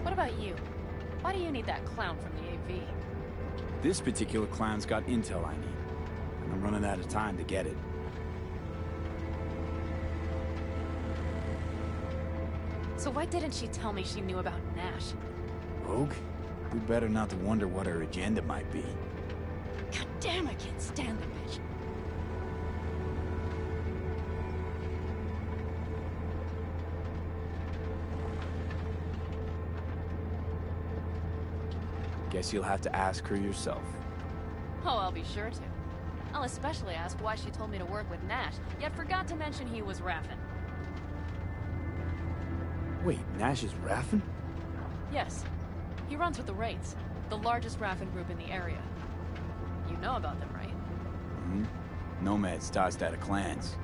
What about you? Why do you need that clown from the AV? This particular clown's got intel I need, and I'm running out of time to get it. So why didn't she tell me she knew about Nash? Rogue? We better not to wonder what her agenda might be. God damn, I can't stand the bitch. Guess you'll have to ask her yourself. Oh, I'll be sure to. I'll especially ask why she told me to work with Nash, yet forgot to mention he was Raffen. Wait, Nash is Raffen? Yes. He runs with the Wraiths, the largest Raffen group in the area. You know about them, right? Mm-hmm. Nomads tossed out of clans.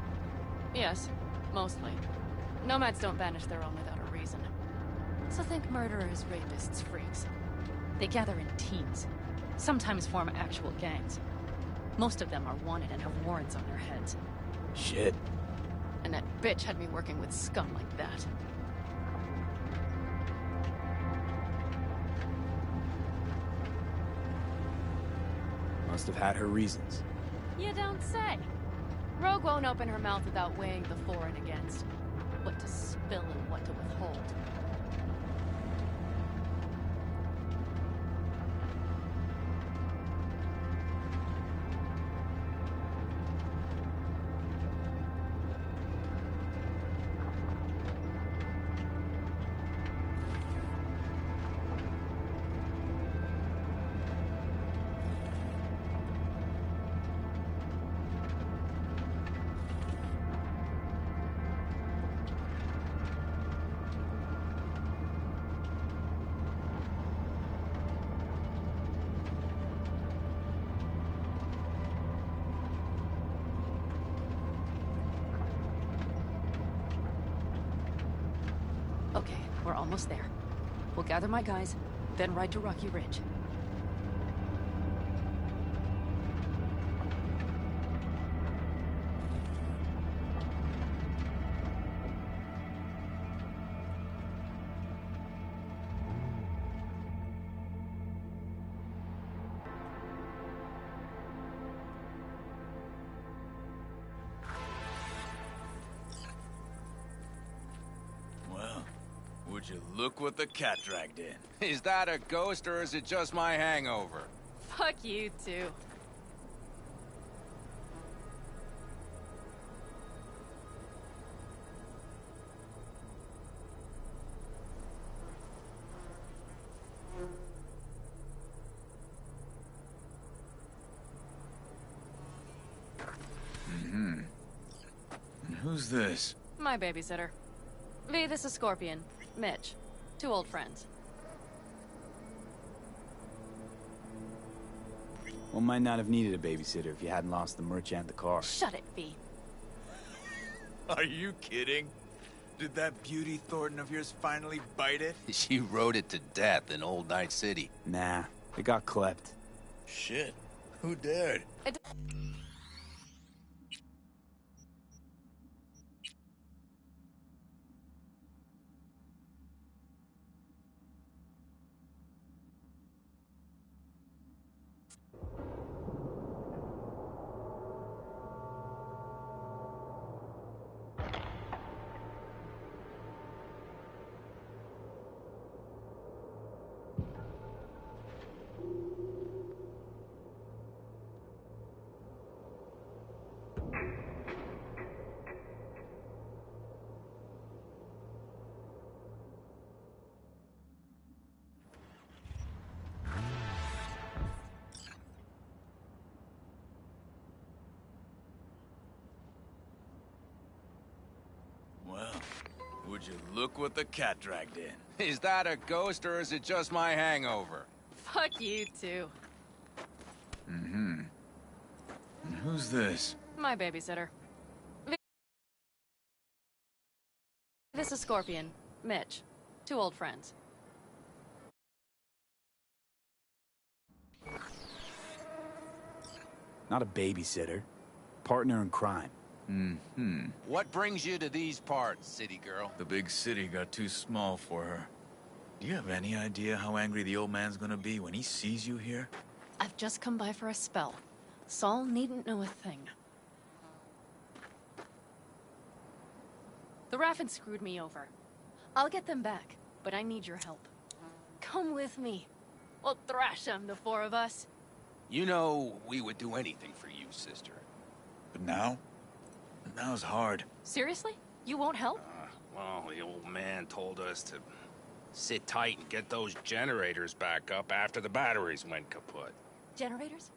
Yes, mostly. Nomads don't banish their own without a reason. So think murderers, rapists, freaks. They gather in teams, sometimes form actual gangs. Most of them are wanted and have warrants on their heads. Shit. And that bitch had me working with scum like that. Must have had her reasons. You don't say. Rogue won't open her mouth without weighing the for and against. What to spill and what to withhold. Okay, we're almost there. We'll gather my guys, then ride to Rocky Ridge. Would you look what the cat dragged in? Is that a ghost or is it just my hangover? Fuck you too. Mm-hmm. And who's this? My babysitter. V, this is Scorpion. Mitch. Two old friends. One might not have needed a babysitter if you hadn't lost the merch and the car. Shut it, V. Are you kidding? Did that beauty Thornton of yours finally bite it? She rode it to death in Old Night City. Nah, it got clept. Shit. Who dared? Well, would you look what the cat dragged in? Is that a ghost or is it just my hangover? Fuck you too. Mm-hmm. And who's this? My babysitter. V, this is Scorpion. Mitch. Two old friends. Not a babysitter. Partner in crime. What brings you to these parts, city girl? The big city got too small for her. Do you have any idea how angry the old man's gonna be when he sees you here? I've just come by for a spell. Saul needn't know a thing. The Raffins screwed me over. I'll get them back, but I need your help. Come with me. We'll thrash them, the four of us. You know, we would do anything for you, sister. But now? Now's hard. Seriously? You won't help? Well, the old man told us to sit tight and get those generators back up after the batteries went kaput. Generators?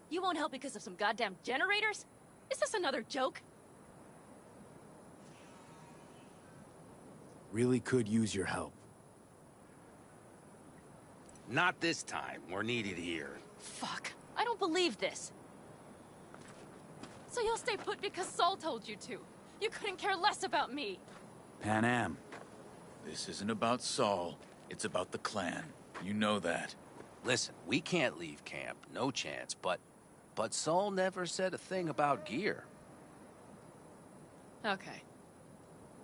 You won't help because of some goddamn generators? Is this another joke? Really could use your help. Not this time. We're needed here. Fuck. I don't believe this. So you'll stay put because Saul told you to. You couldn't care less about me. Pan Am. This isn't about Saul. It's about the clan. You know that. Listen, we can't leave camp. No chance. But Saul never said a thing about gear. Okay.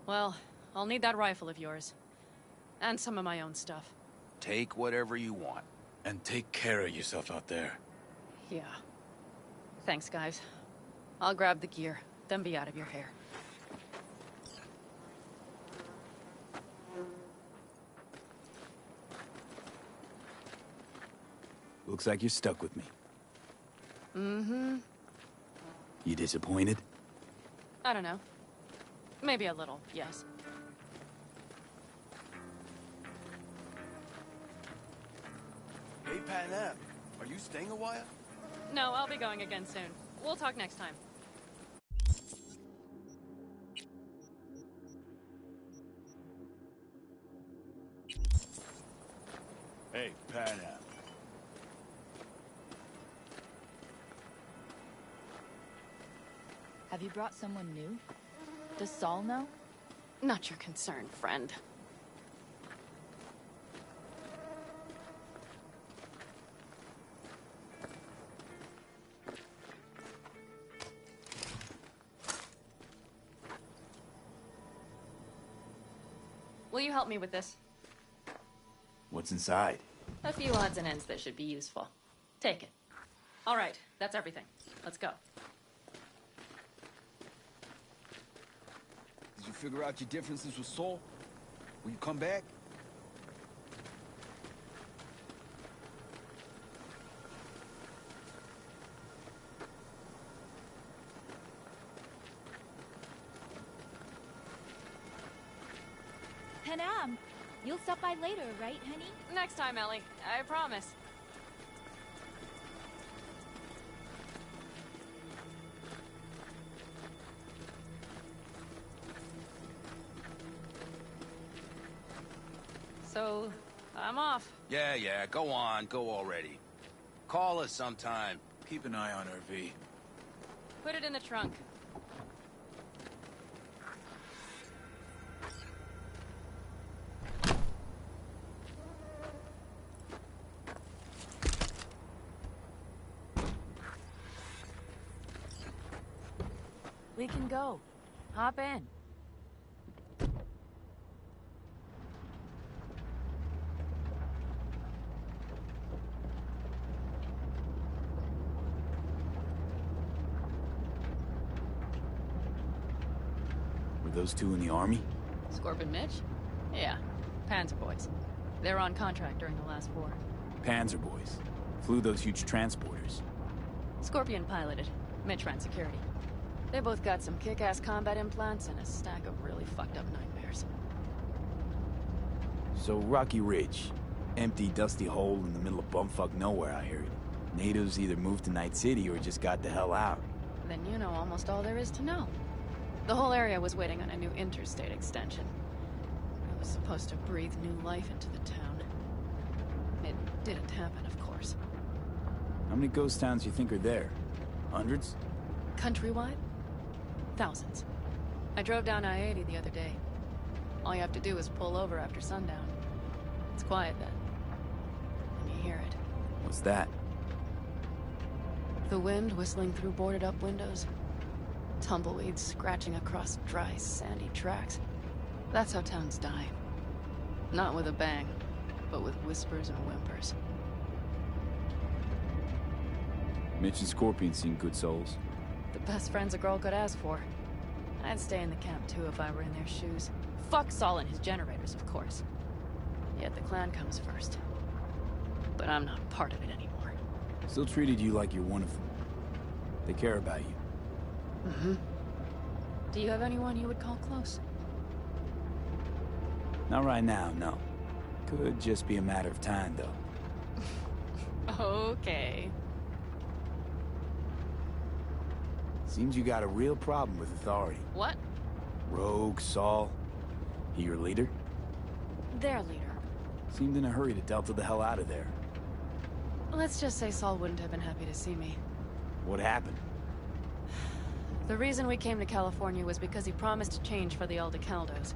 Well, I'll need that rifle of yours. And some of my own stuff. Take whatever you want. And take care of yourself out there. Yeah. Thanks, guys. I'll grab the gear, then be out of your hair. Looks like you're stuck with me. Mm-hmm. You disappointed? I don't know. Maybe a little, yes. Hey, Pan are you staying a while? No, I'll be going again soon. We'll talk next time. Hey, Pan Have you brought someone new? Does Saul know? Not your concern, friend. Will you help me with this? What's inside? A few odds and ends that should be useful. Take it. All right, that's everything. Let's go. Did you figure out your differences with Saul? Will you come back? Panam, you'll stop by later, right, honey? Next time, Ellie. I promise. So, I'm off. Yeah, go on. Go already. Call us sometime. Keep an eye on her, V. Put it in the trunk. We can go. Hop in. Were those two in the army? Scorp and Mitch? Yeah, Panzer boys. They were on contract during the last war. Panzer boys. Flew those huge transporters. Scorpion piloted. Mitch ran security. They both got some kick-ass combat implants and a stack of really fucked up nightmares. So Rocky Ridge. Empty, dusty hole in the middle of bumfuck nowhere, I heard. Natives either moved to Night City or just got the hell out. Then you know almost all there is to know. The whole area was waiting on a new interstate extension. It was supposed to breathe new life into the town. It didn't happen, of course. How many ghost towns you think are there? Hundreds? Countrywide? Thousands. I drove down I-80 the other day. All you have to do is pull over after sundown. It's quiet then. And you hear it. What's that? The wind whistling through boarded-up windows. Tumbleweeds scratching across dry, sandy tracks. That's how towns die. Not with a bang. but with whispers and whimpers. Mitch and Scorpion seem good souls. The best friends a girl could ask for. I'd stay in the camp too if I were in their shoes. Fuck Saul and his generators, of course. Yet the clan comes first. But I'm not part of it anymore. Still treated you like you're one of them. They care about you. Mm-hmm. Do you have anyone you would call close? Not right now, no. Could just be a matter of time, though. Okay. Seems you got a real problem with authority. What? Rogue, Saul. He your leader? Their leader. Seemed in a hurry to delta the hell out of there. Let's just say Saul wouldn't have been happy to see me. What happened? The reason we came to California was because he promised change for the Aldecaldos.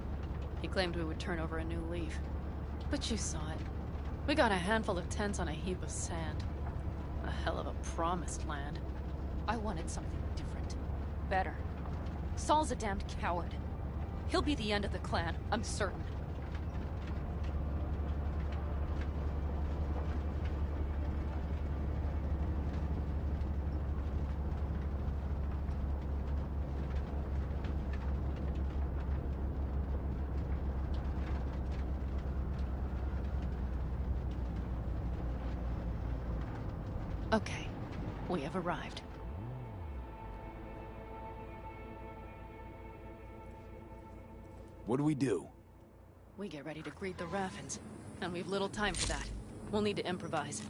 He claimed we would turn over a new leaf. But you saw it. We got a handful of tents on a heap of sand. A hell of a promised land. I wanted something different. Better. Saul's a damned coward. He'll be the end of the clan, I'm certain. Okay, we have arrived. What do we do? We get ready to greet the Raffins, and we've little time for that. We'll need to improvise.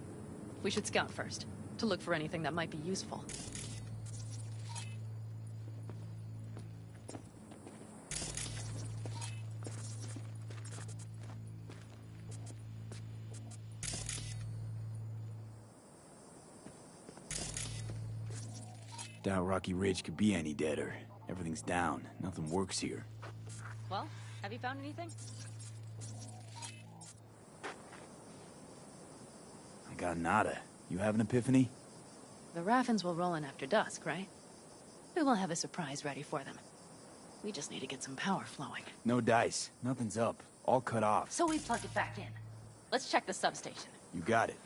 We should scout first, to look for anything that might be useful. Doubt Rocky Ridge could be any deader. Everything's down. Nothing works here. Well, have you found anything? I got nada. You have an epiphany? The Raffins will roll in after dusk, right? We will have a surprise ready for them. We just need to get some power flowing. No dice. Nothing's up. All cut off. So we plug it back in. Let's check the substation. You got it.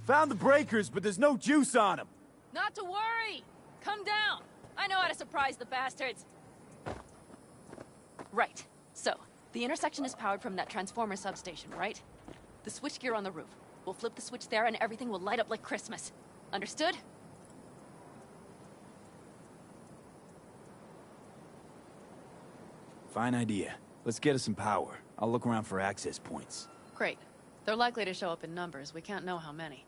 Found the breakers, but there's no juice on them. Not to worry! Come down! I know how to surprise the bastards! Right. So, the intersection is powered from that transformer substation, right? The switchgear on the roof. We'll flip the switch there and everything will light up like Christmas. Understood? Fine idea. Let's get us some power. I'll look around for access points. Great. They're likely to show up in numbers. We can't know how many.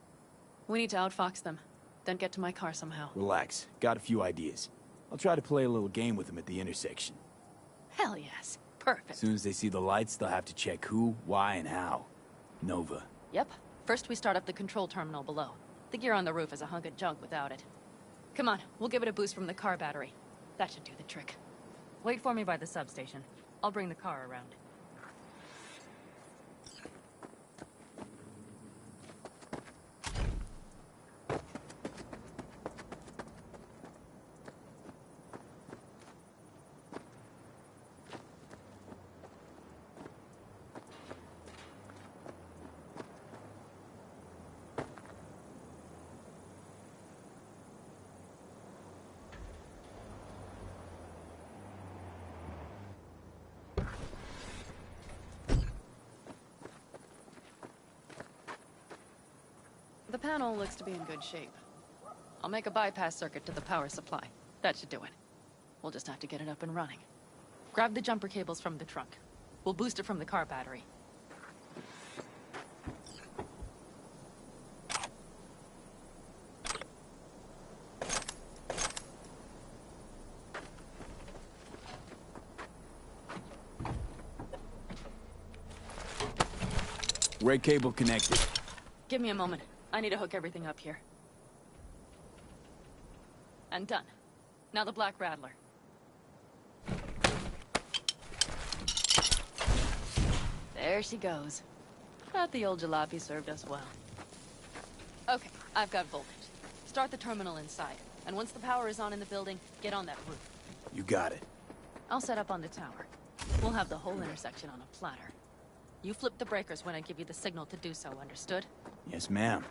We need to outfox them, then get to my car somehow. Relax. Got a few ideas. I'll try to play a little game with them at the intersection. Hell yes. Perfect. As soon as they see the lights, they'll have to check who, why, and how. Nova. Yep. First we start up the control terminal below. The gear on the roof is a hunk of junk without it. Come on, we'll give it a boost from the car battery. That should do the trick. Wait for me by the substation. I'll bring the car around. The panel looks to be in good shape. I'll make a bypass circuit to the power supply. That should do it. We'll just have to get it up and running. Grab the jumper cables from the trunk. We'll boost it from the car battery. Red cable connected. Give me a moment. I need to hook everything up here. And done. Now the Black Rattler. There she goes. Thought the old jalopy served us well. Okay, I've got voltage. Start the terminal inside. And once the power is on in the building, get on that roof. You got it. I'll set up on the tower. We'll have the whole intersection on a platter. You flip the breakers when I give you the signal to do so, understood? Yes, ma'am.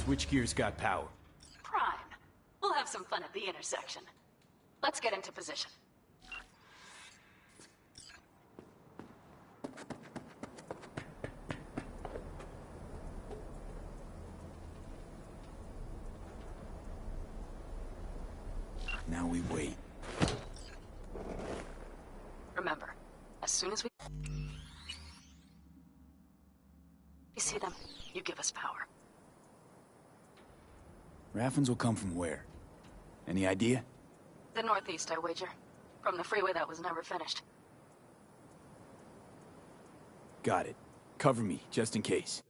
Switchgear's got power. Prime. We'll have some fun at the intersection. Let's get into position. Now we wait. Remember, as soon as we see them, you give us power. Raffens will come from where? Any idea? The northeast, I wager. From the freeway that was never finished. Got it. Cover me, just in case.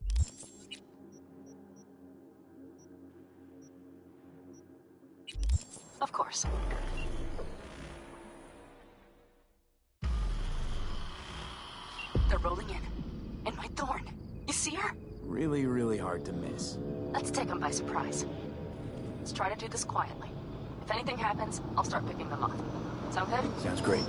Of course. They're rolling in. In my thorn. You see her? Really, really hard to miss. Let's take them by surprise. Let's try to do this quietly. If anything happens, I'll start picking them off. Sound good? Sounds great.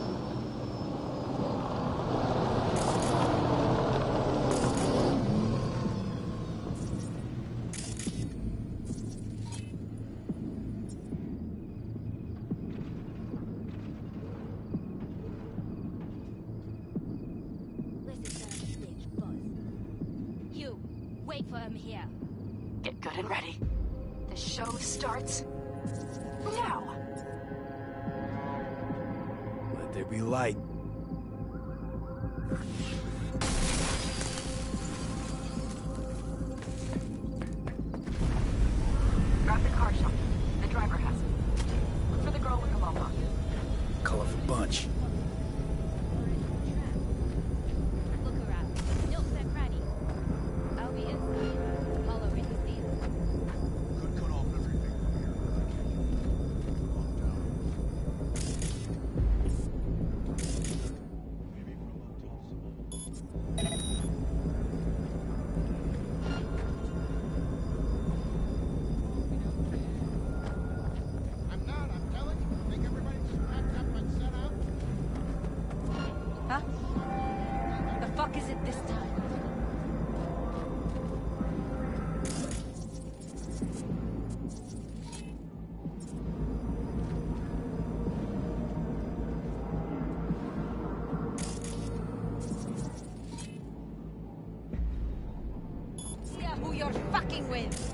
You, wait for him here. Get good and ready. The show starts now. Let there be light. Grab the car shop. The driver has it. Look for the girl with the mohawk. Colorful bunch. Look around. Don't set ready. I'll be inside. Follow in the scene. Could cut off everything from here. Locked down. Maybe for a motel somewhere. I'm not, I'm telling you. I think everybody's packed up and set out. Huh? The fuck is it this time? See who you're fucking with.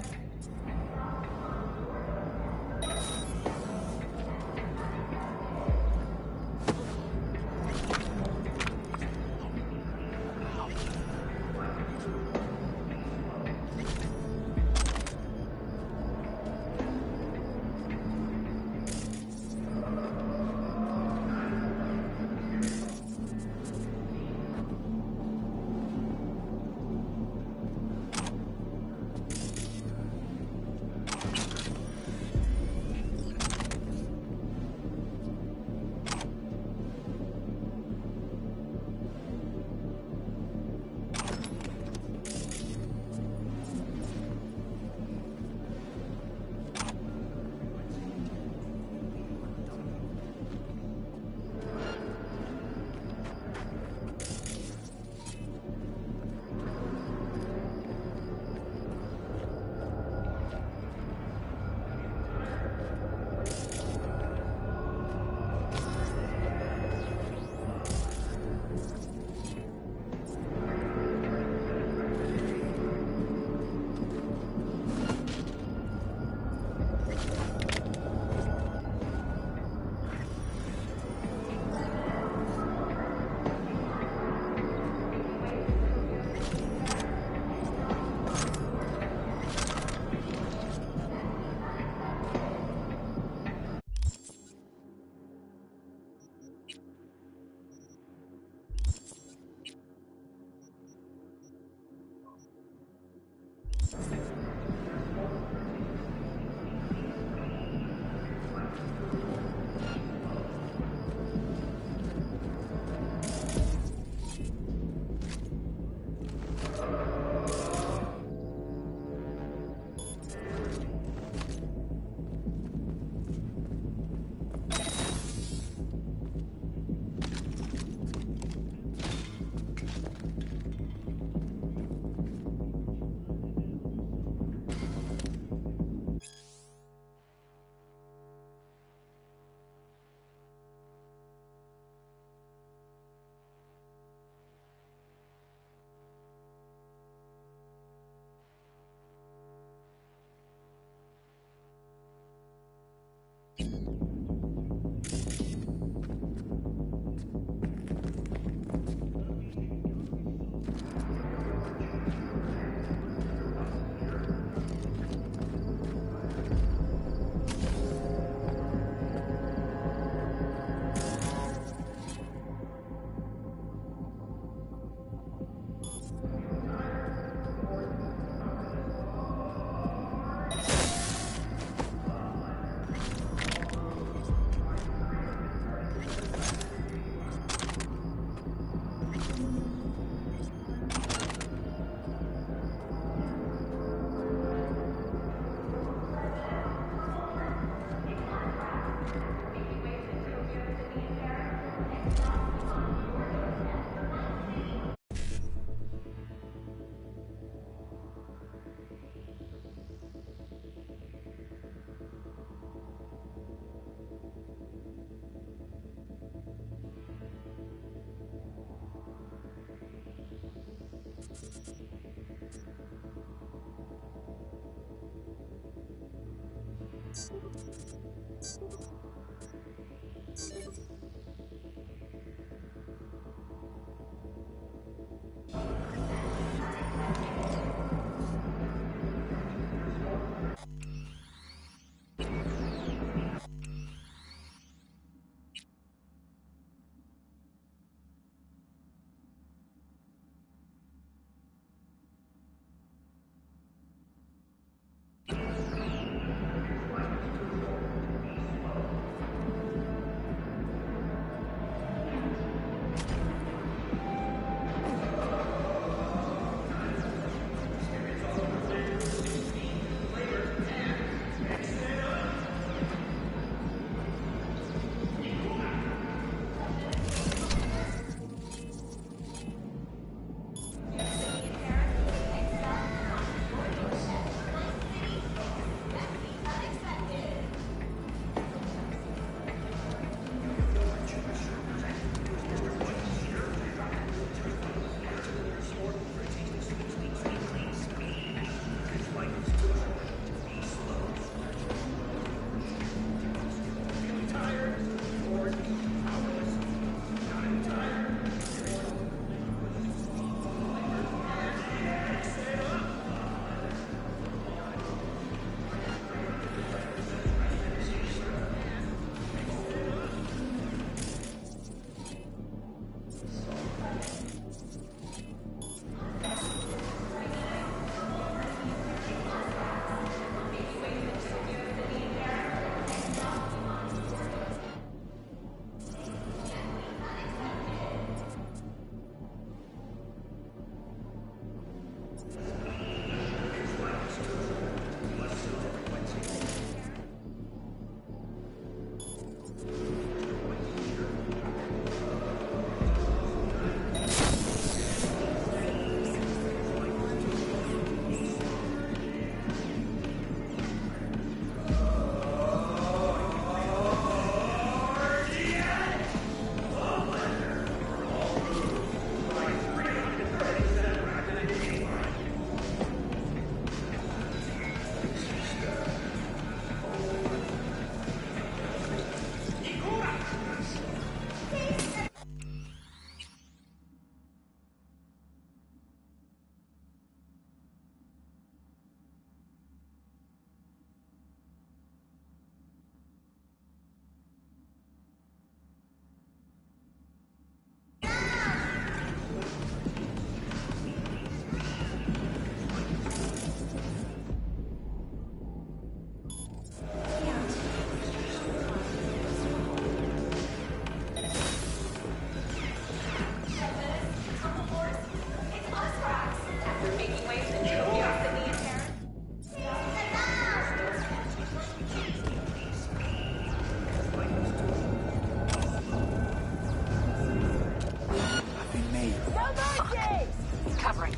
Covering.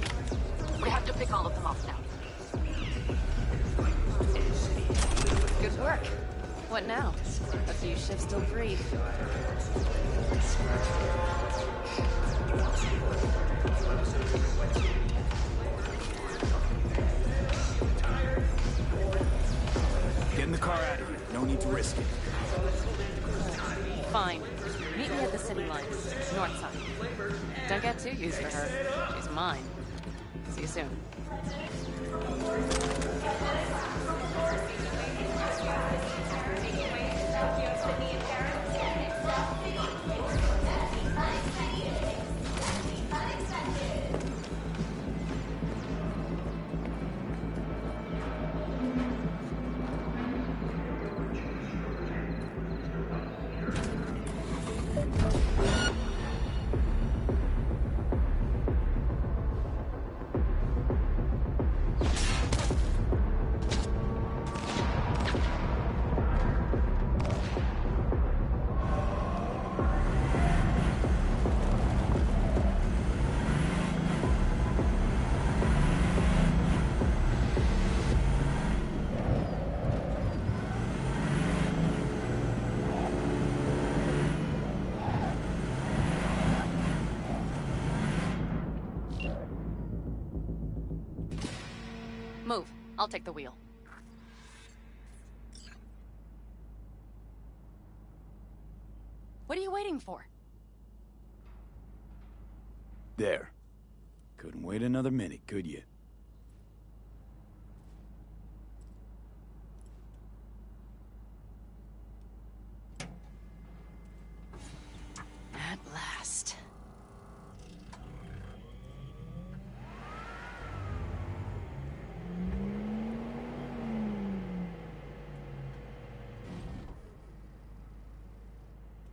We have to pick all of them off now. Good work. What now? A few shifts till free. Get in the car out of here. No need to risk it. Fine. Meet me at the city line. North side. Don't get too used to her. She's mine. See you soon. Move. I'll take the wheel. What are you waiting for? There. Couldn't wait another minute, could you? At last.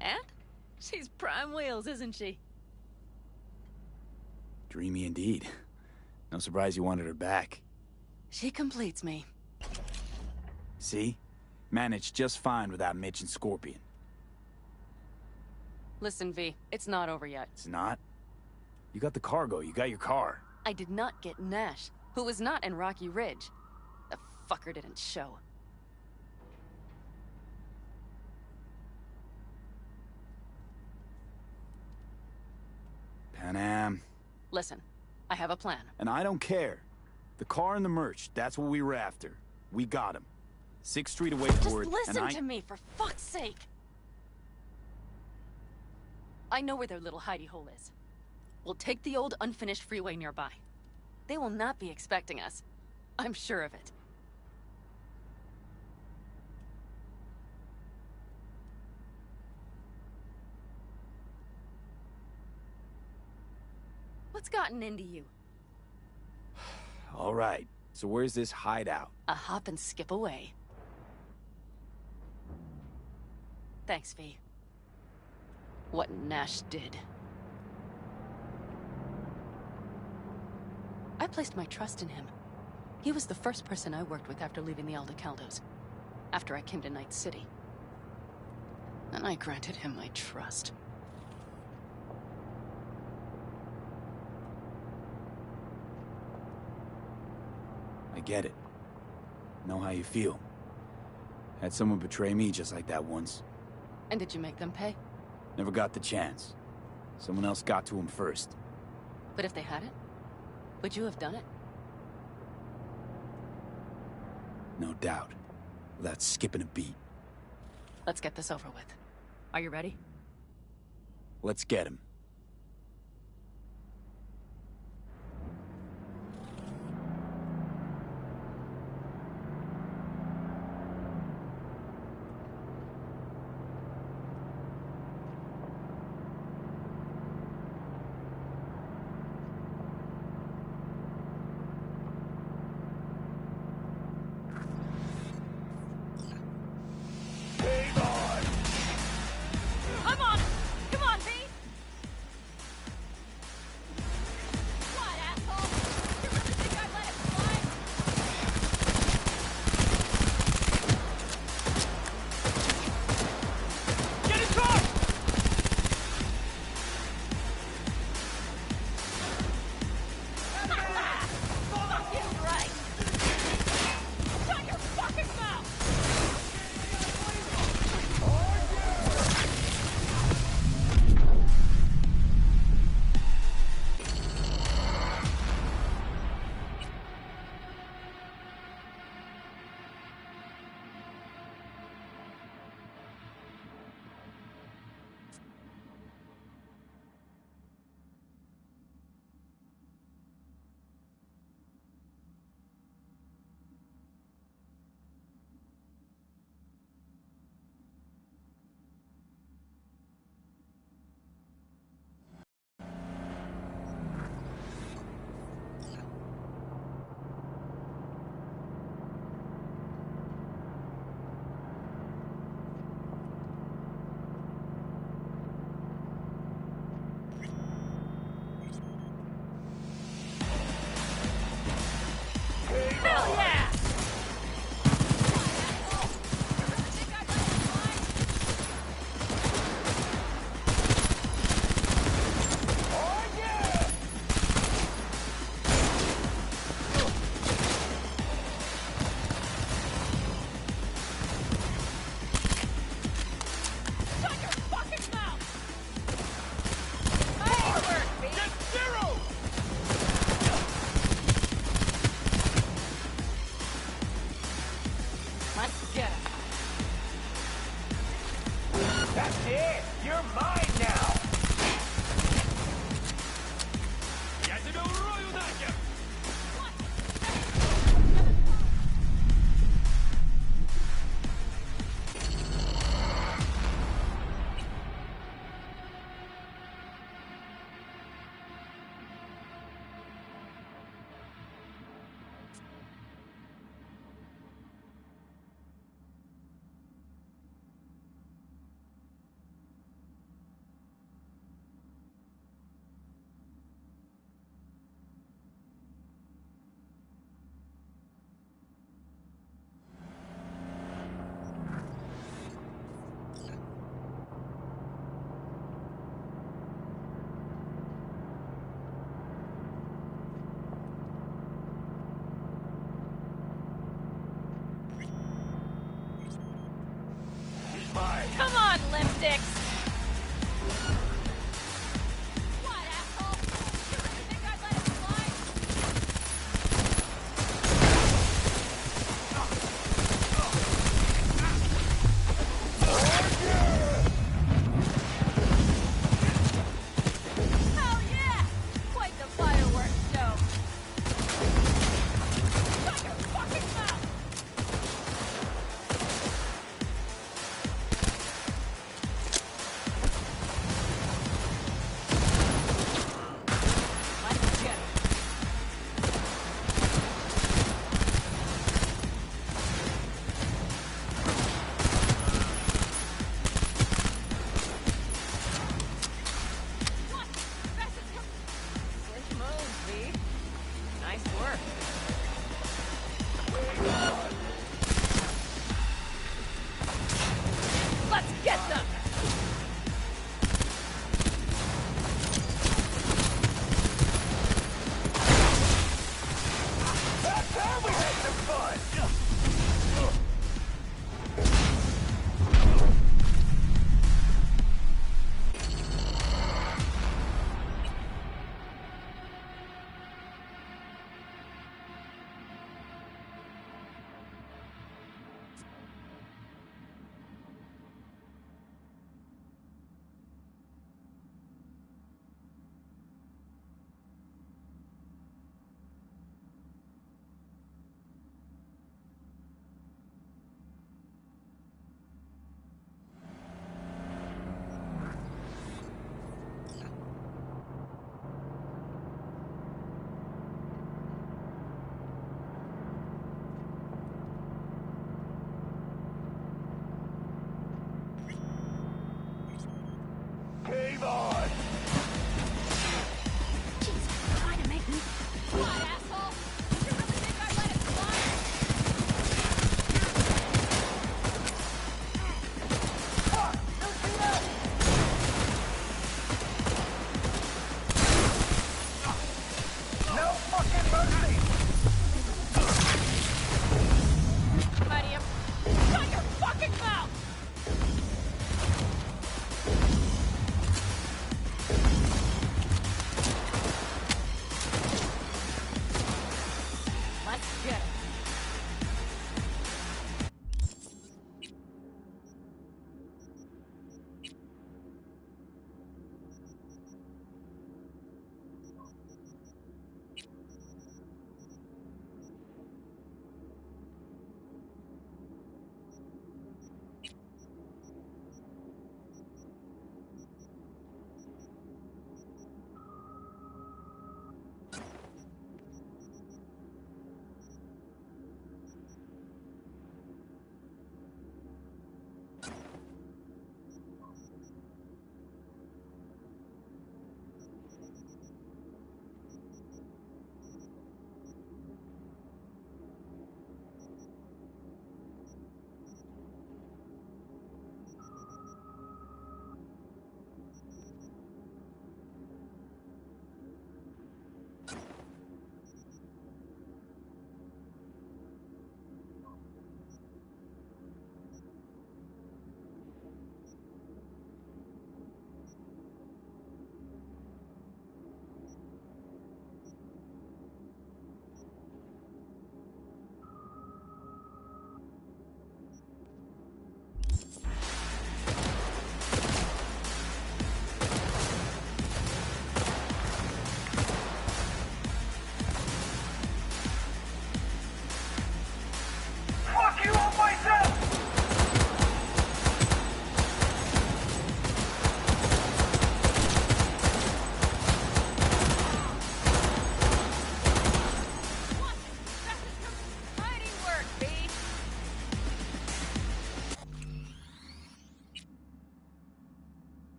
And? She's prime wheels, isn't she? Dreamy indeed. No surprise you wanted her back. She completes me. See? Managed just fine without Mitch and Scorpion. Listen, V, it's not over yet. It's not? You got the cargo, you got your car. I did not get Nash, who was not in Rocky Ridge. The fucker didn't show. Panam. Listen, I have a plan. And I don't care. The car and the merch, that's what we were after. We got him. 6th Street away for it, Just listen and to me, for fuck's sake! I know where their little hidey hole is. We'll take the old unfinished freeway nearby. They will not be expecting us. I'm sure of it. What's gotten into you? All right, so where's this hideout? A hop and skip away. Thanks, V. What Nash did. I placed my trust in him. He was the first person I worked with after leaving the Aldecaldos. After I came to Night City. And I granted him my trust. I get it. Know how you feel. Had someone betray me just like that once. And did you make them pay? Never got the chance. Someone else got to him first. But if they hadn't, would you have done it? No doubt. Without skipping a beat. Let's get this over with. Are you ready? Let's get him. Come on! Come on, V! What, asshole? You really think I'd let it fly? Get his car! Fucking right! Shut your fucking mouth! Hell yeah! Shut your fucking mouth! Nice work, V! Let's get him. That's it! You're You're mine now! Я тебя урою нахер! Come on, lipsticks! What, asshole? You really think I'd let him fly? Hell yeah! Quite the fireworks show. Shut your fucking mouth!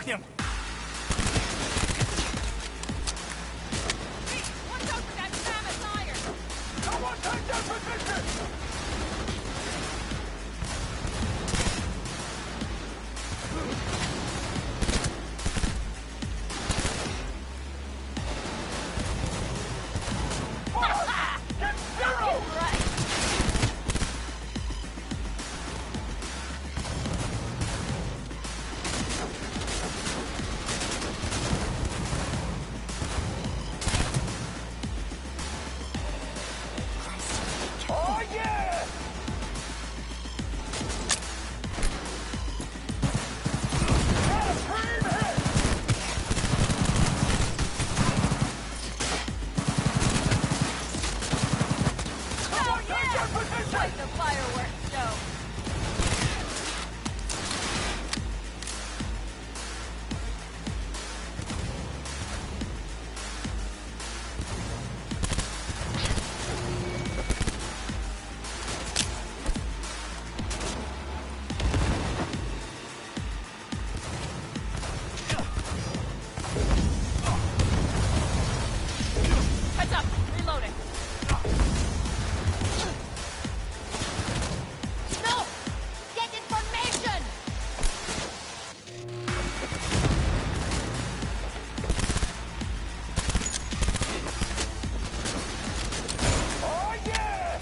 Fuck him! Watch out for that mammoth iron! Someone take that position! Get zero! Right! Oh yeah! Got a green hit! Oh Take yeah! that position! Quite the fireworks show! Heads up! Reloading! No! Get information! Oh yeah!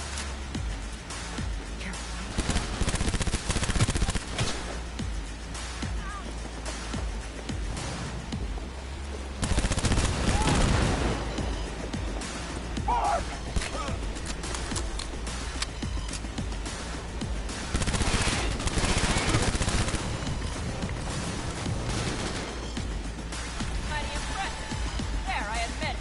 Fuck! Mighty impressive. There, I admit it.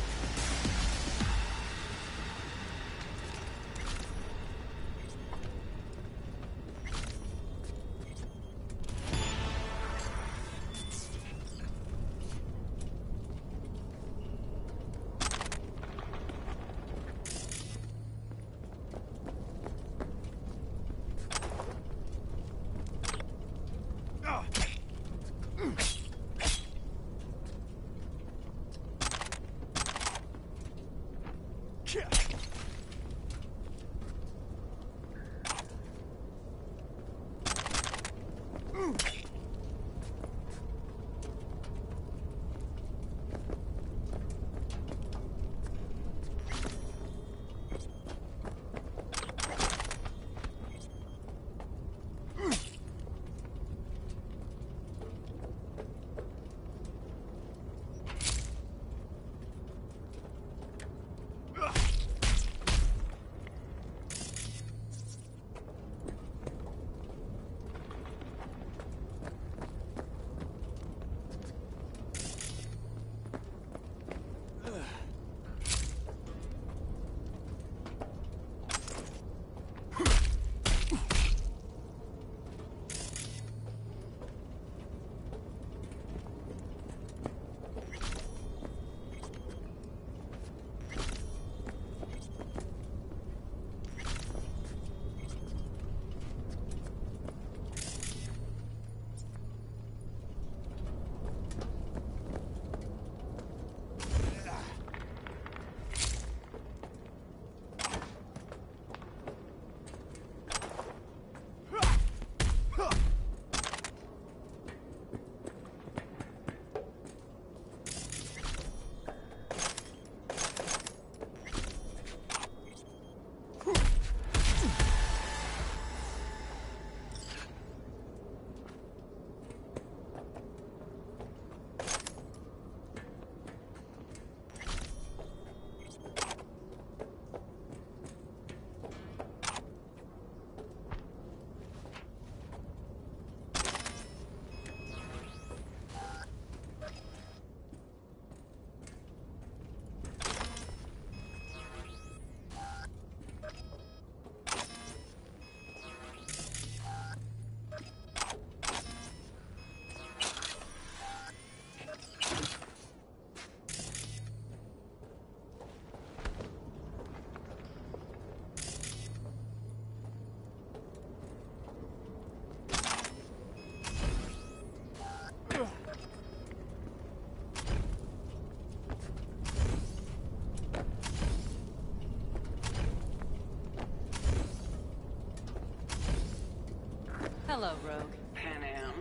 Hello, Rogue. Pan Am.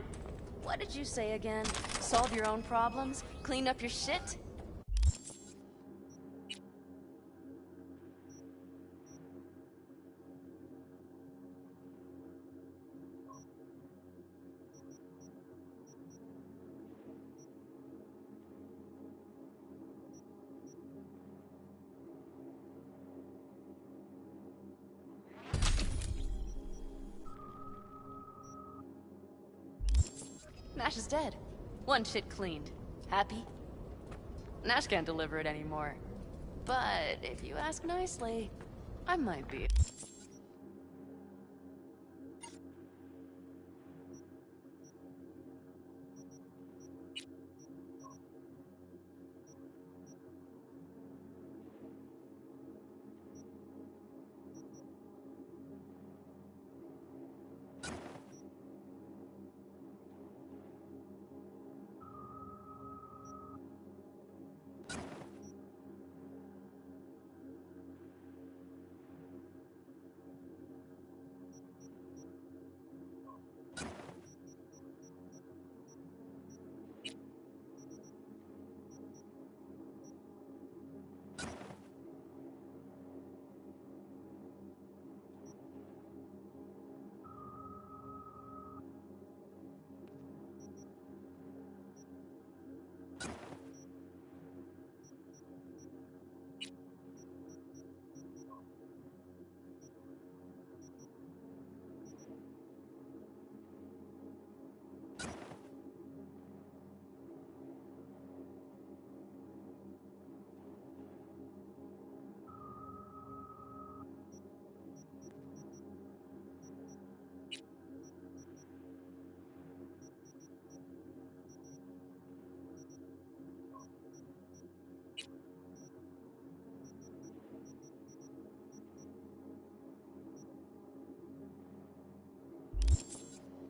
What did you say again? Solve your own problems? Clean up your shit? Nash is dead. One shit cleaned. Happy? Nash can't deliver it anymore. But if you ask nicely, I might be.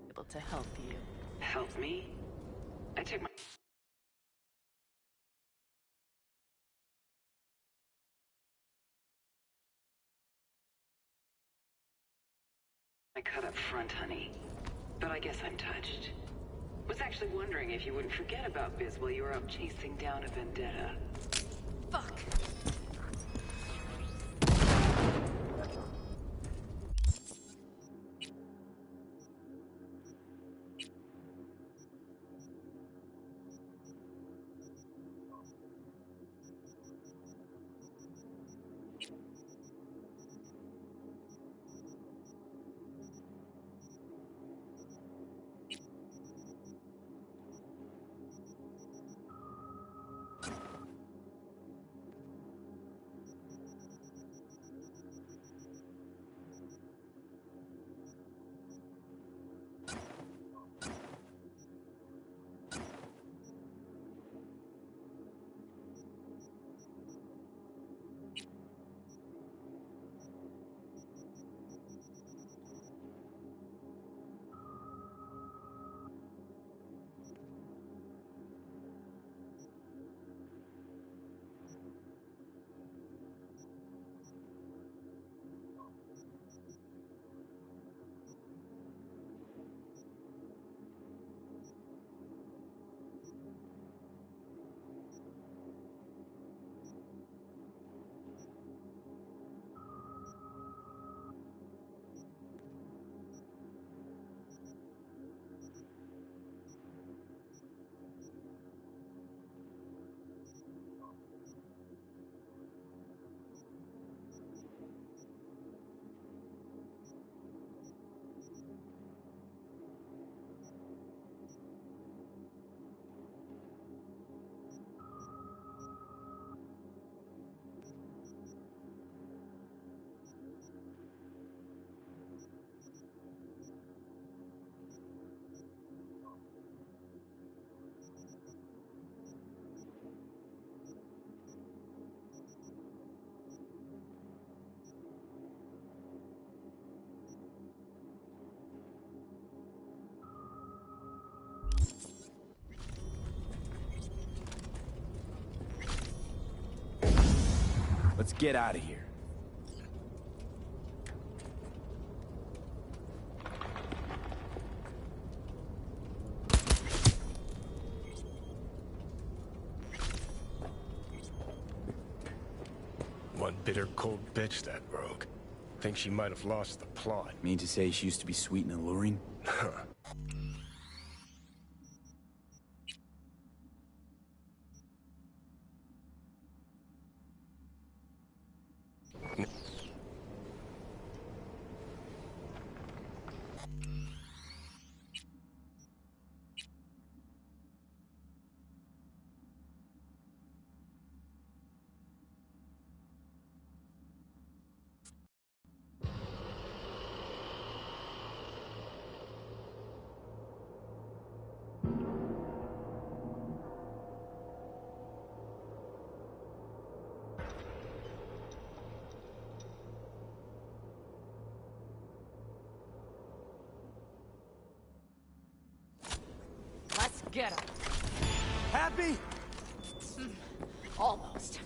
Able to help you. Help me? I took my... I cut up front, honey. But I guess I'm touched. Was actually wondering if you wouldn't forget about Biz while you were up chasing down a vendetta. Fuck. Let's get out of here. Bitter, cold bitch, that rogue. Think she might have lost the plot. Mean to say she used to be sweet and alluring? Let's get him. Happy? Almost.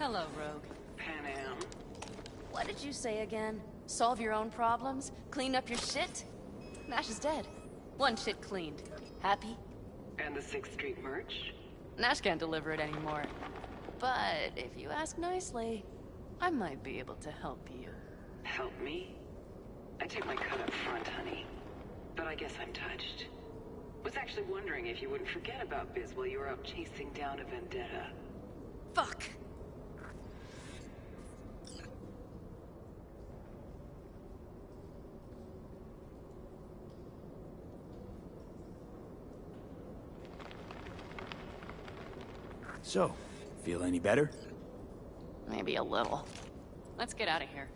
Hello, Rogue. Pan Am. What did you say again? Solve your own problems? Clean up your shit? Nash is dead. One shit cleaned. Happy? And the 6th Street merch? Nash can't deliver it anymore. But if you ask nicely, I might be able to help you. Help me? I take my cut up front, honey. But I guess I'm touched. Was actually wondering if you wouldn't forget about Biz while you were out chasing down a vendetta. Fuck! So, feel any better? Maybe a little. Let's get out of here.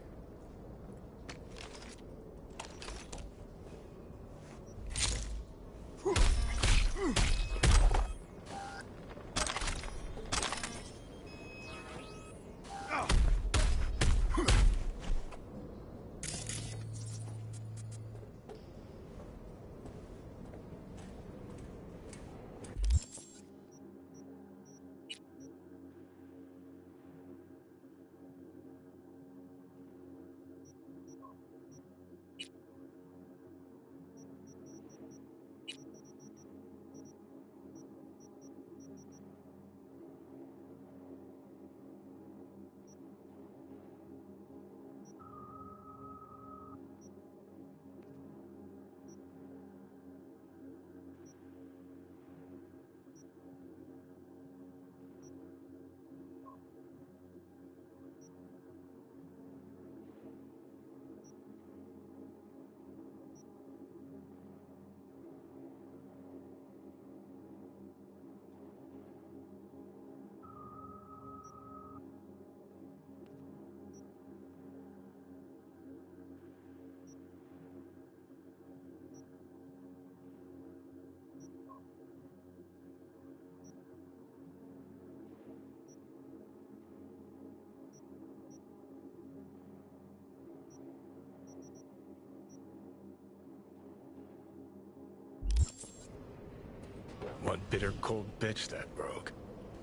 One bitter, cold bitch, that Rogue.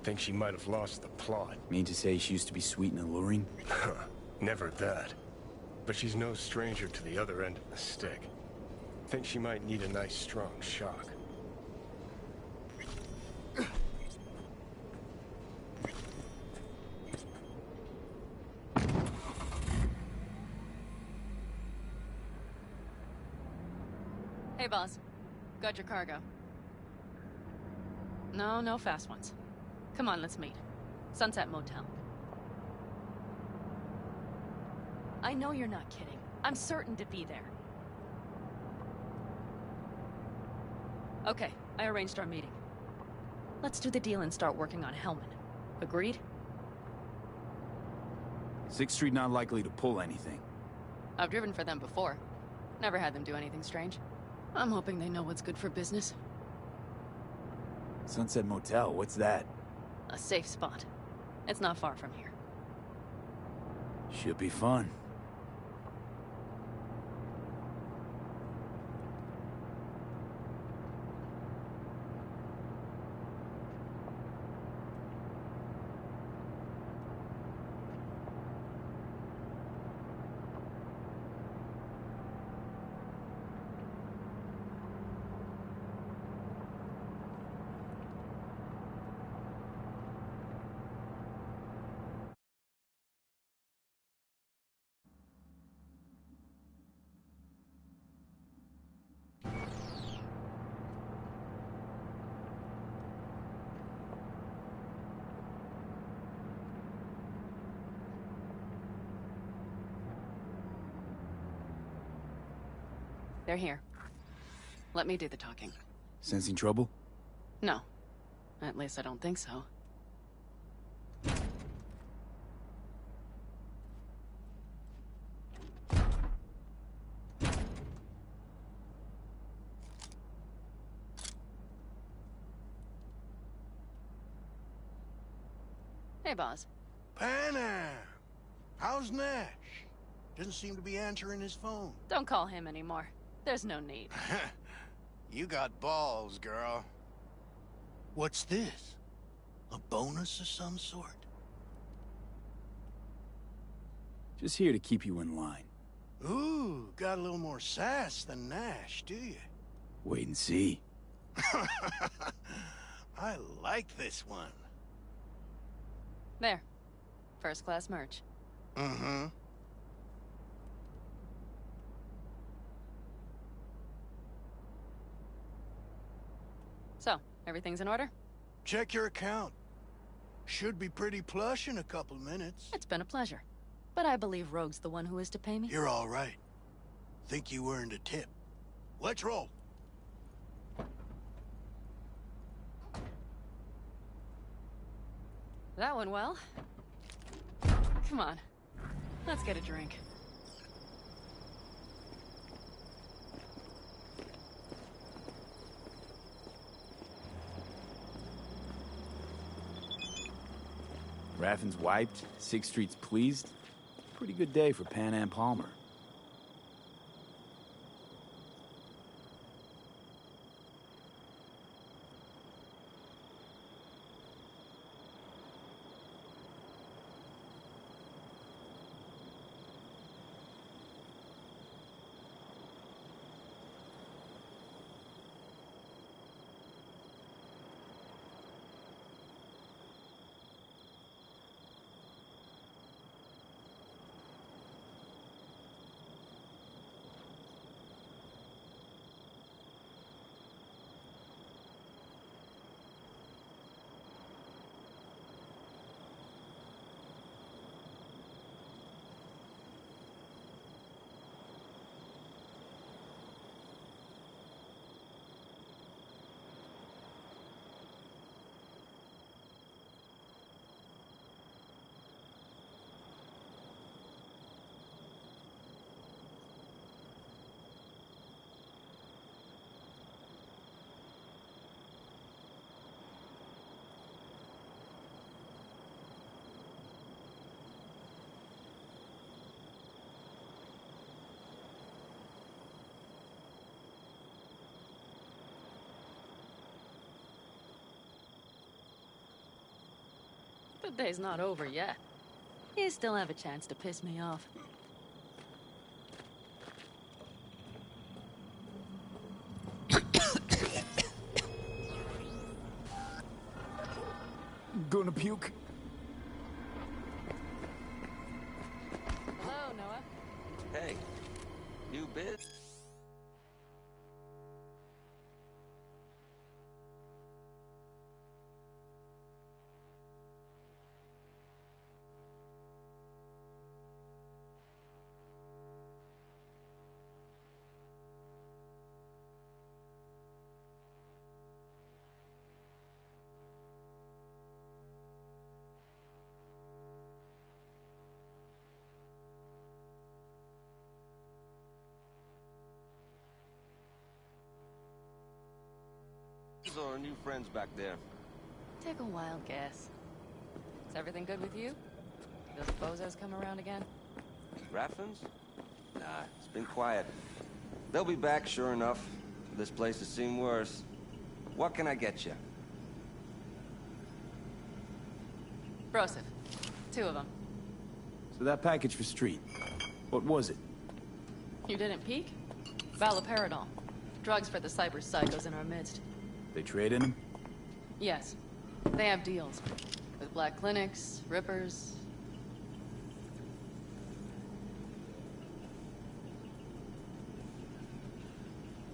Think she might have lost the plot. Mean to say she used to be sweet and alluring? Never that. But she's no stranger to the other end of the stick. Think she might need a nice, strong shock. Hey, boss. Got your cargo. No fast ones. Come on, let's meet. Sunset Motel. I know you're not kidding. I'm certain to be there. Okay, I arranged our meeting. Let's do the deal and start working on Hellman. Agreed? 6th Street not likely to pull anything. I've driven for them before. Never had them do anything strange. I'm hoping they know what's good for business. Sunset Motel, what's that? A safe spot. It's not far from here. Should be fun. They're here. Let me do the talking. Sensing trouble? No. At least I don't think so. Hey, boss. Pan Am! How's Nash? Doesn't seem to be answering his phone. Don't call him anymore. There's no need. You got balls, girl. What's this? A bonus of some sort? Just here to keep you in line. Ooh, got a little more sass than Nash, do you? Wait and see. I like this one. There. First class merch. Mm-hmm. So, everything's in order? Check your account. Should be pretty plush in a couple minutes. It's been a pleasure. But I believe Rogue's the one who is to pay me. You're all right. Think you earned a tip. Let's roll. That went well. Come on. Let's get a drink. Raffin's wiped, 6th Street's pleased. Pretty good day for Pan Am Palmer. The day's not over yet. You still have a chance to piss me off. Gonna puke? Hello, Noah. Hey, new biz? Or new friends back there? Take a wild guess. Is everything good with you? Those bozos come around again? Raffins? Nah, it's been quiet. They'll be back, sure enough. This place has seen worse. What can I get you? Broseph. 2 of them. So that package for Street, what was it? You didn't peek? Valoperidol. Drugs for the cyber psychos in our midst. They trade in them? Yes. They have deals. With black clinics, rippers.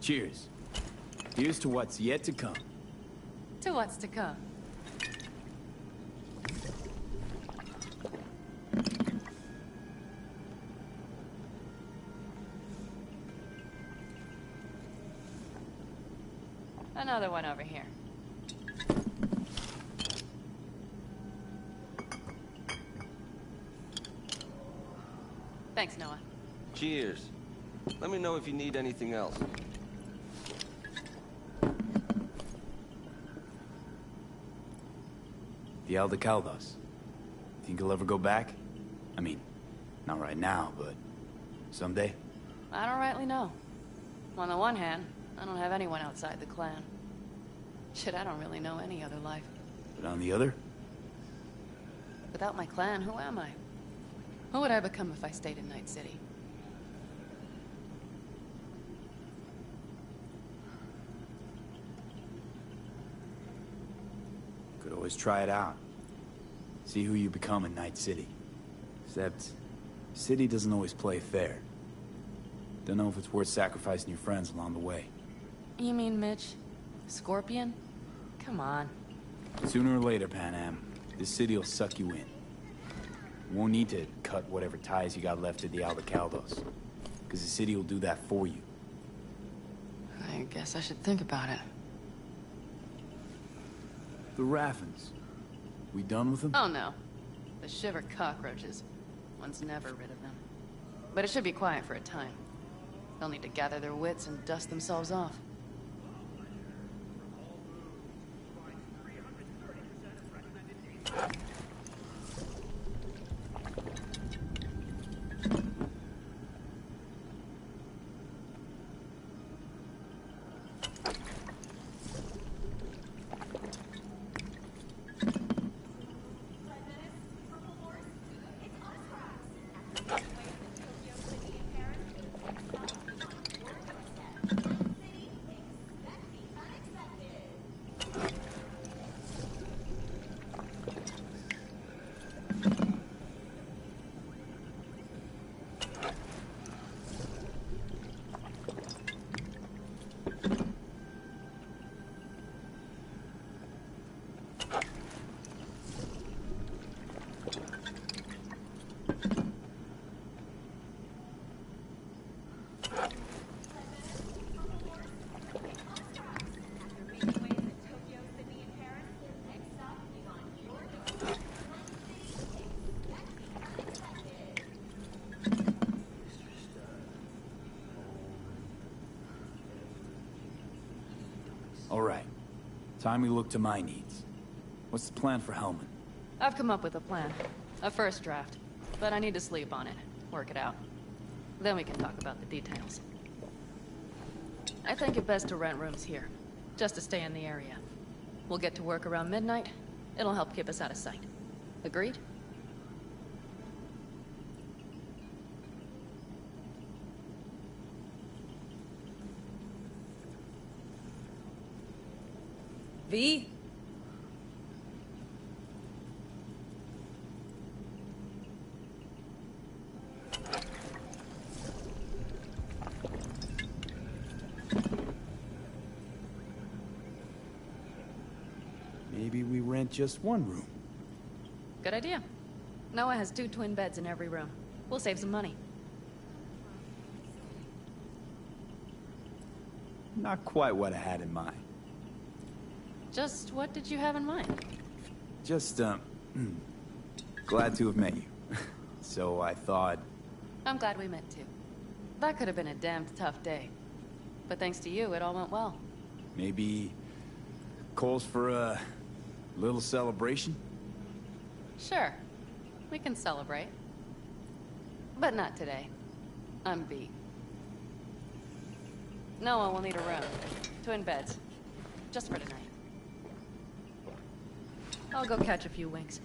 Cheers. Here's to what's yet to come. To what's to come. Another one over here. Thanks, Noah. Cheers. Let me know if you need anything else. The Aldecaldos. Think he'll ever go back? I mean, not right now, but someday? I don't rightly know. On the one hand, I don't have anyone outside the clan. Shit, I don't really know any other life. But on the other? Without my clan, who am I? What would I become if I stayed in Night City? Could always try it out. See who you become in Night City. Except, City doesn't always play fair. Don't know if it's worth sacrificing your friends along the way. You mean Mitch? Scorpion? Come on. Sooner or later, Panam, this city'll suck you in. You won't need to cut whatever ties you got left to the Aldecaldos, because the city will do that for you. I guess I should think about it. The Raffens. We done with them? Oh no. The shiver cockroaches. One's never rid of them. But it should be quiet for a time. They'll need to gather their wits and dust themselves off. All right. Time we look to my needs. What's the plan for Hellman? I've come up with a plan. A first draft. But I need to sleep on it. Work it out. Then we can talk about the details. I think it best to rent rooms here. Just to stay in the area. We'll get to work around midnight. It'll help keep us out of sight. Agreed? V? Maybe we rent just one room. Good idea. Noah has 2 twin beds in every room. We'll save some money. Not quite what I had in mind. Just what did you have in mind? Just, glad to have met you. So I thought... I'm glad we met too. That could have been a damned tough day. But thanks to you, it all went well. Maybe... calls for a little celebration? Sure. We can celebrate. But not today. I'm beat. Noah will need a room. Twin beds. Just for tonight. I'll go catch a few winks.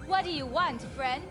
What do you want, friend?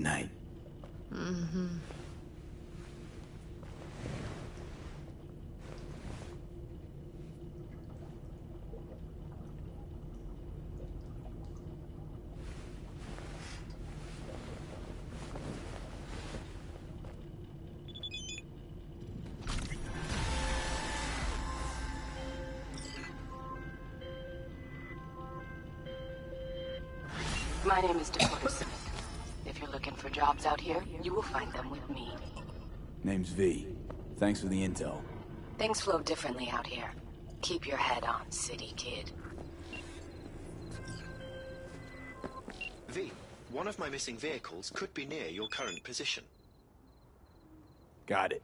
night. Mm-hmm. My name is Dakota Smith. If you're looking for jobs out here, you will find them with me. Name's V. Thanks for the intel. Things flow differently out here. Keep your head on, city kid. V, one of my missing vehicles could be near your current position. Got it.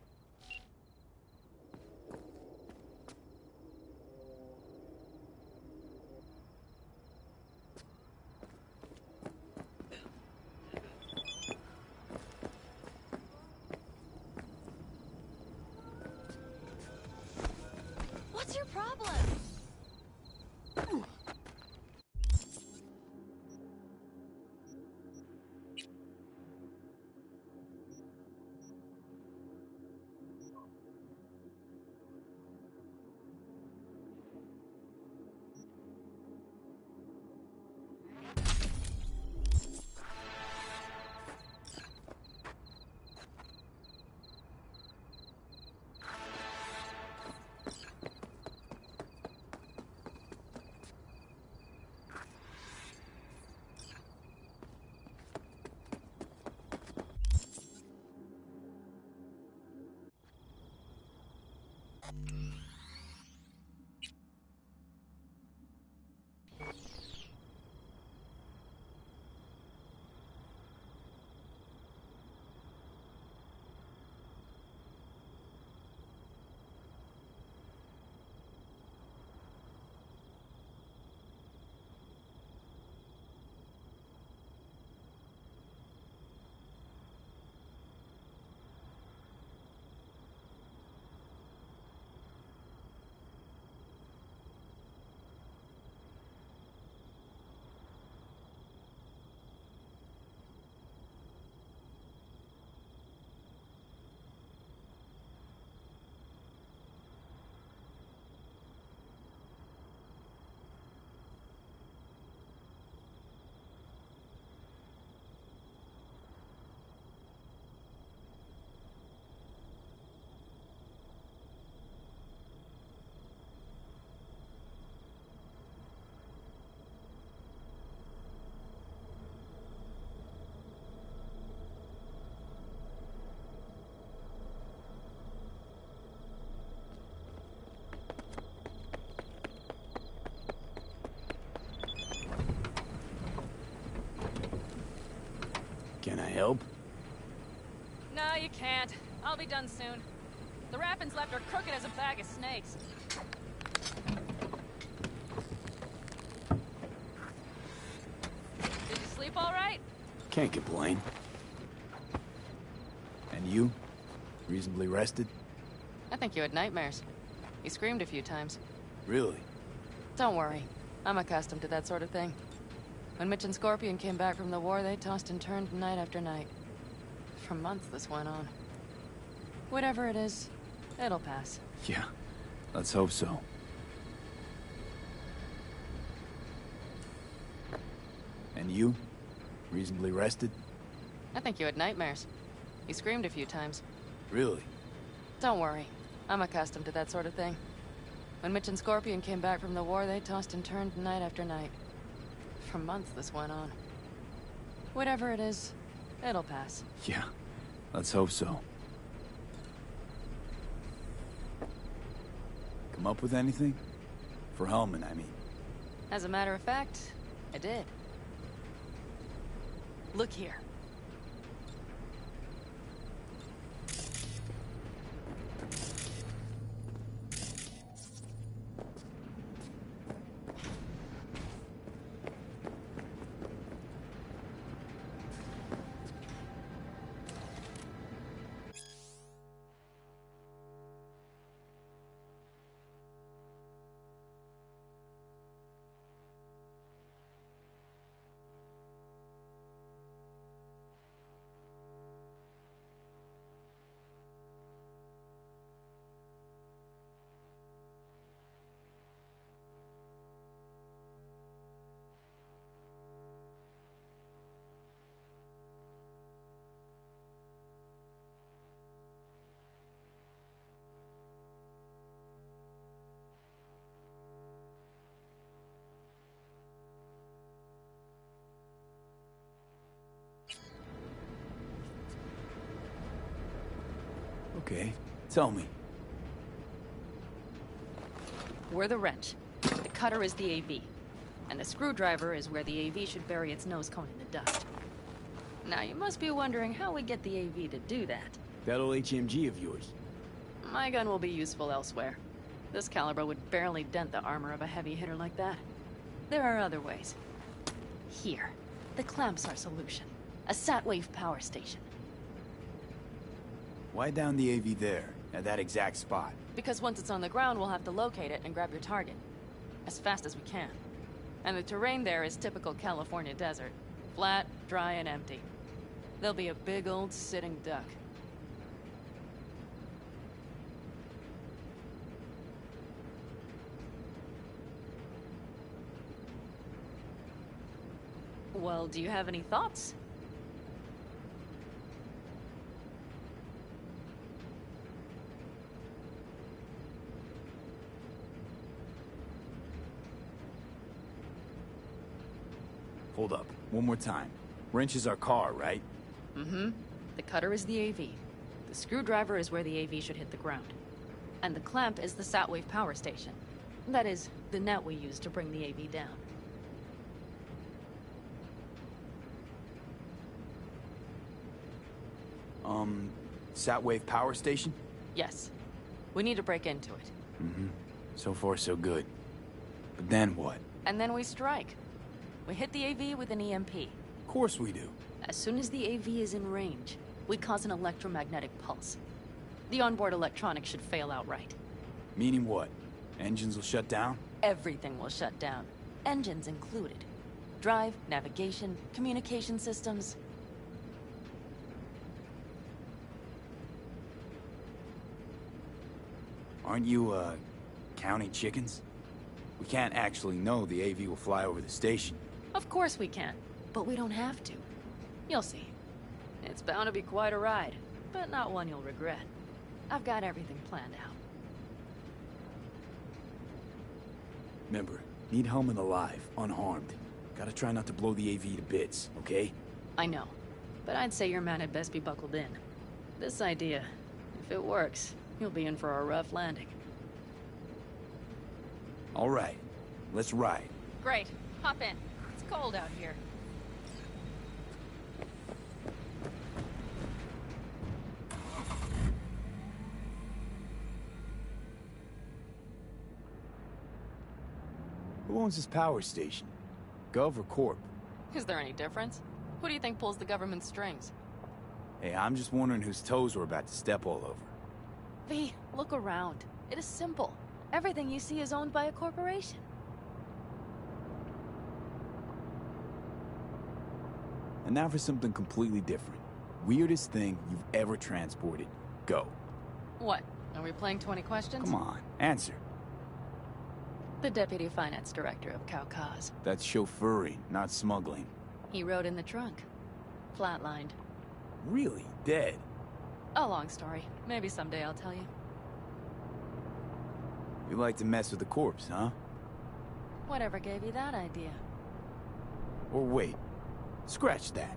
What's your problem? Can I help? No, you can't. I'll be done soon. The wrappings left are crooked as a bag of snakes. Did you sleep all right? Can't complain. And you? Reasonably rested? I think you had nightmares. You screamed a few times. Really? Don't worry. I'm accustomed to that sort of thing. When Mitch and Scorpion came back from the war, they tossed and turned night after night. For months this went on. Whatever it is, it'll pass. Yeah, let's hope so. And you? Reasonably rested? I think you had nightmares. You screamed a few times. Really? Don't worry. I'm accustomed to that sort of thing. When Mitch and Scorpion came back from the war, they tossed and turned night after night. For months this went on. Whatever it is, it'll pass. Yeah, let's hope so. Come up with anything? For Hellman, I mean. As a matter of fact, I did. Look here. Okay, tell me. We're the wrench. The cutter is the AV. And the screwdriver is where the AV should bury its nose cone in the dust. Now, you must be wondering how we get the AV to do that. That old HMG of yours. My gun will be useful elsewhere. This caliber would barely dent the armor of a heavy hitter like that. There are other ways. Here. The clamp's our solution. A sat-wave power station. Why down the AV there, at that exact spot? Because once it's on the ground, we'll have to locate it and grab your target. As fast as we can. And the terrain there is typical California desert. Flat, dry, and empty. There'll be a big old sitting duck. Well, do you have any thoughts? Hold up, one more time. Wrench is our car, right? Mm-hmm. The cutter is the AV. The screwdriver is where the AV should hit the ground. And the clamp is the sat-wave power station. That is, the net we use to bring the AV down. Sat-wave power station? Yes. We need to break into it. Mm-hmm. So far, so good. But then what? And then we strike. We hit the AV with an EMP. Of course we do. As soon as the AV is in range, we cause an electromagnetic pulse. The onboard electronics should fail outright. Meaning what? Engines will shut down? Everything will shut down. Engines included. Drive, navigation, communication systems. Aren't you, counting chickens? We can't actually know the AV will fly over the station. Of course we can, but we don't have to. You'll see. It's bound to be quite a ride, but not one you'll regret. I've got everything planned out. Remember, need Hellman alive, unharmed. Gotta try not to blow the AV to bits, okay? I know, but I'd say your man had best be buckled in. This idea, if it works, you'll be in for a rough landing. All right, let's ride. Great. Hop in. It's cold out here. Who owns this power station? Gov or Corp? Is there any difference? Who do you think pulls the government's strings? Hey, I'm just wondering whose toes we're about to step all over. V, look around. It is simple. Everything you see is owned by a corporation. And now for something completely different. Weirdest thing you've ever transported. Go. What? Are we playing 20 questions? Come on, answer. The Deputy Finance Director of Caucase. That's chauffeuring, not smuggling. He rode in the trunk. Flatlined. Really? Dead? A long story. Maybe someday I'll tell you. You like to mess with the corpse, huh? Whatever gave you that idea? Or wait. Scratch that.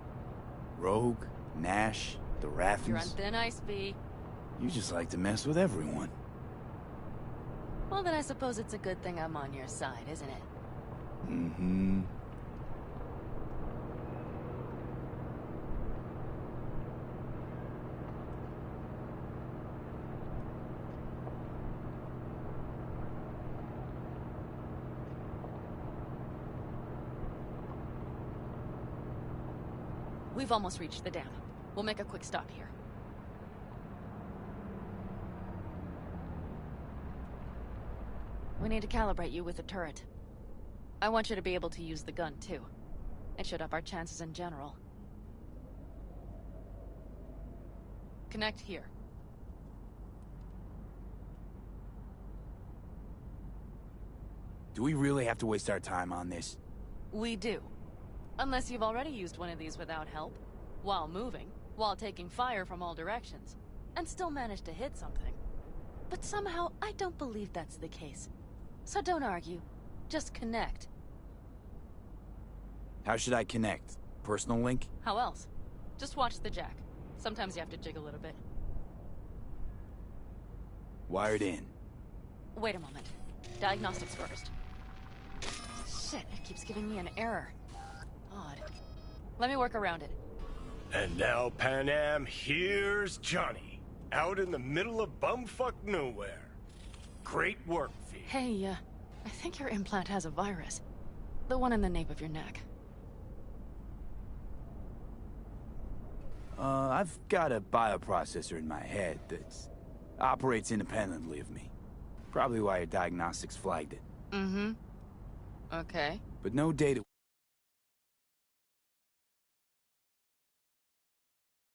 Rogue, Nash, the Raffens. You're on thin ice, V. You just like to mess with everyone. Well, then I suppose it's a good thing I'm on your side, isn't it? Mm-hmm. We've almost reached the dam. We'll make a quick stop here. We need to calibrate you with the turret. I want you to be able to use the gun, too. It should up our chances in general. Connect here. Do we really have to waste our time on this? We do. Unless you've already used one of these without help, while moving, while taking fire from all directions, and still managed to hit something. But somehow, I don't believe that's the case. So don't argue. Just connect. How should I connect? Personal link? How else? Just watch the jack. Sometimes you have to jig a little bit. Wired in. Wait a moment. Diagnostics first. Shit, it keeps giving me an error. Odd. Let me work around it. And now, Pan Am, here's Johnny. Out in the middle of bumfuck nowhere. Great work, V. Hey, I think your implant has a virus. The one in the nape of your neck. I've got a bioprocessor in my head that operates independently of me. Probably why your diagnostics flagged it. Mm-hmm. Okay. But no data...